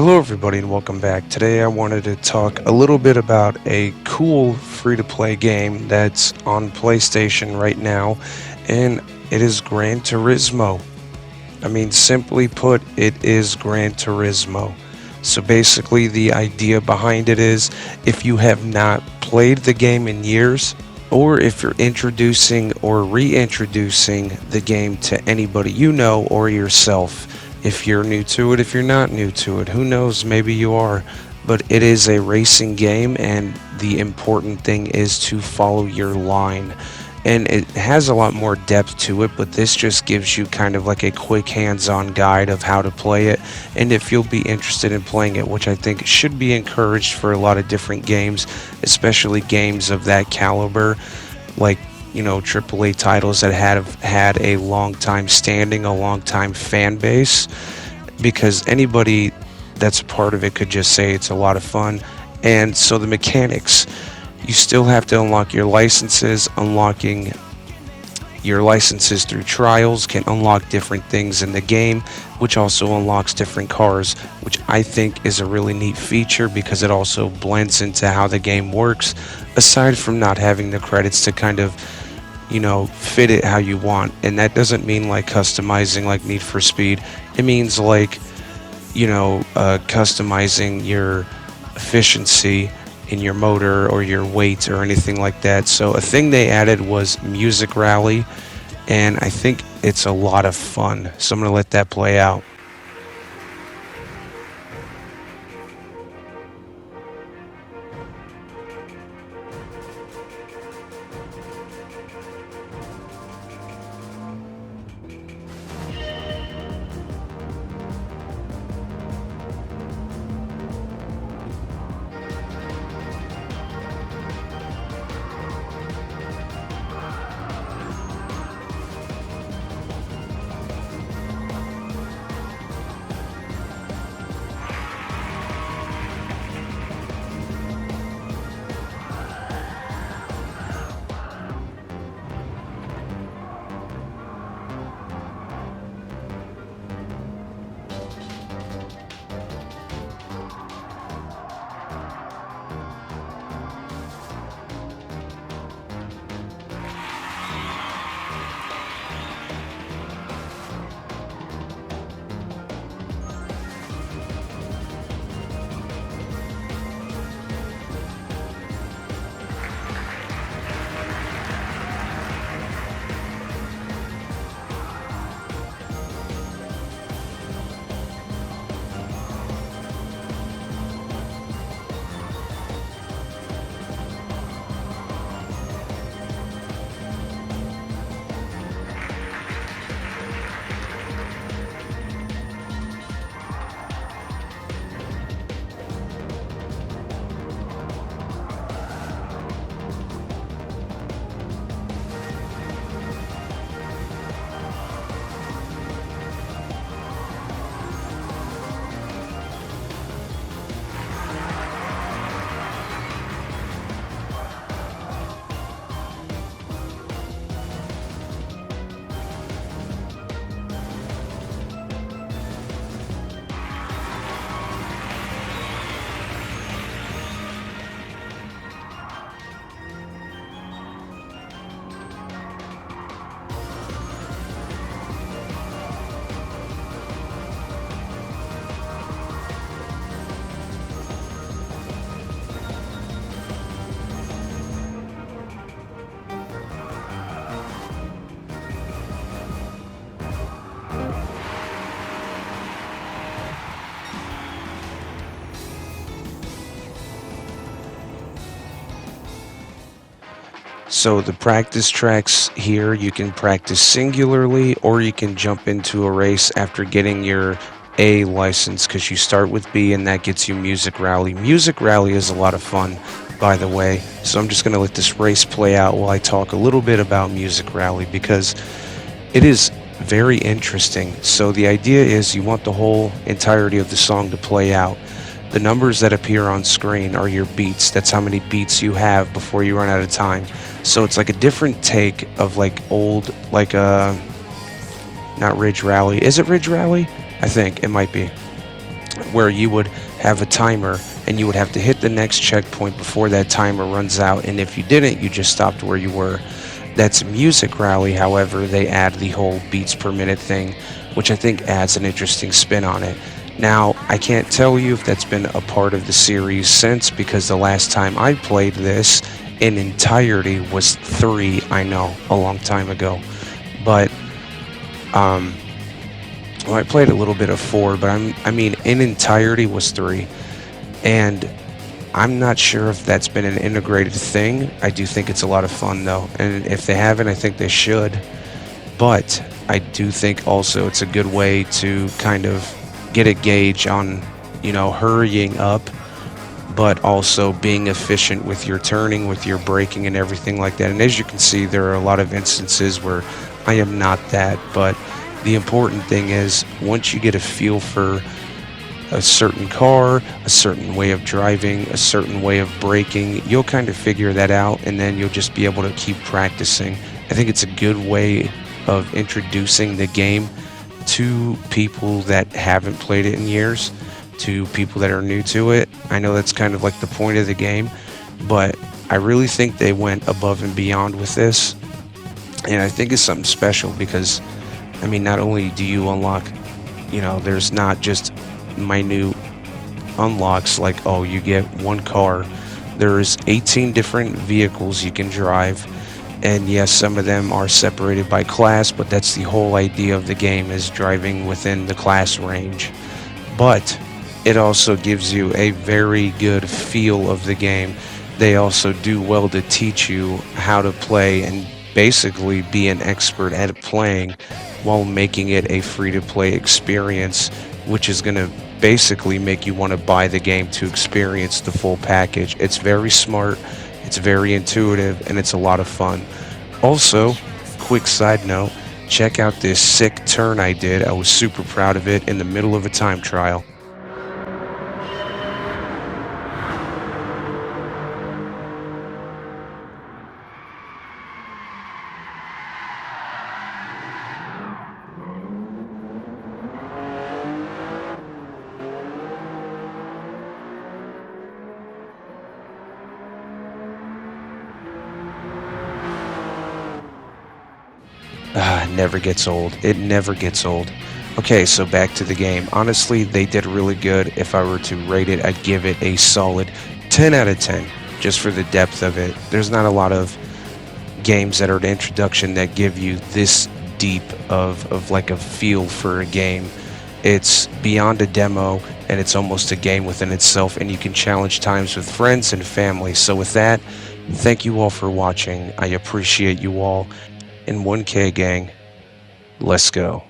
Hello, everybody, and welcome back. Today, I wanted to talk a little bit about a cool free to play game that's on PlayStation right now, and it is Gran Turismo. I mean, simply put, it is Gran Turismo. So basically, the idea behind it is if you have not played the game in years, or if you're introducing or reintroducing the game to anybody you know or yourself. If you're new to it, if you're not new to it, who knows, maybe you are. But it is a racing game, and the important thing is to follow your line. And it has a lot more depth to it, but this just gives you kind of like a quick hands-on guide of how to play it. And if you'll be interested in playing it, which I think should be encouraged for a lot of different games, especially games of that caliber, like AAA titles that have had a long time standing, a long time fan base, because anybody that's a part of it could just say it's a lot of fun. And so the mechanics, you still have to unlock your licenses. Unlocking your licenses through trials can unlock different things in the game, which also unlocks different cars, which I think is a really neat feature because it also blends into how the game works, aside from not having the credits to kind of, fit it how you want. And that doesn't mean like customizing like Need for Speed. It means like, customizing your efficiency in your motor or your weight or anything like that. So a thing they added was Music Rally, and I think it's a lot of fun. So I'm going to let that play out. So the practice tracks here, you can practice singularly, or you can jump into a race after getting your A license, because you start with B and that gets you Music Rally. Music Rally is a lot of fun, by the way. So I'm just going to let this race play out while I talk a little bit about Music Rally, because it is very interesting. So the idea is you want the whole entirety of the song to play out. The numbers that appear on screen are your beats. That's how many beats you have before you run out of time. So it's like a different take of like old, like not Ridge Rally. Is it Ridge Rally? I think it might be. where you would have a timer and you would have to hit the next checkpoint before that timer runs out. And if you didn't, you just stopped where you were. That's Music Rally. However, they add the whole beats per minute thing, which I think adds an interesting spin on it. Now, I can't tell you if that's been a part of the series since, because the last time I played this in entirety was 3, I know, a long time ago. But um well, I played a little bit of 4, but I mean in entirety was 3. And I'm not sure if that's been an integrated thing. I do think it's a lot of fun though. And if they haven't, I think they should. But I do think also it's a good way to kind of get a gauge on, hurrying up, but also being efficient with your turning, with your braking, and everything like that. And as you can see, there are a lot of instances where I am not that. But the important thing is, once you get a feel for a certain car, a certain way of driving, a certain way of braking, you'll kind of figure that out, and then you'll just be able to keep practicing. I think it's a good way of introducing the game to people that haven't played it in years, to people that are new to it. I know that's kind of like the point of the game, but I really think they went above and beyond with this. And I think it's something special because, I mean, not only do you unlock, there's not just minute unlocks like, oh, you get one car. There's 18 different vehicles you can drive. And yes, some of them are separated by class, but that's the whole idea of the game, is driving within the class range. But it also gives you a very good feel of the game. They also do well to teach you how to play and basically be an expert at playing while making it a free-to-play experience, which is going to basically make you want to buy the game to experience the full package. It's very smart, it's very intuitive, and it's a lot of fun. Also, quick side note, check out this sick turn I did. I was super proud of it in the middle of a time trial. Ah, it never gets old. It never gets old. Okay, so back to the game. Honestly, they did really good. If I were to rate it, I'd give it a solid 10 out of 10, just for the depth of it. There's not a lot of games that are an introduction that give you this deep of like a feel for a game. It's beyond a demo, and it's almost a game within itself, and you can challenge times with friends and family. So with that, thank you all for watching. I appreciate you all. In 1K gang, let's go.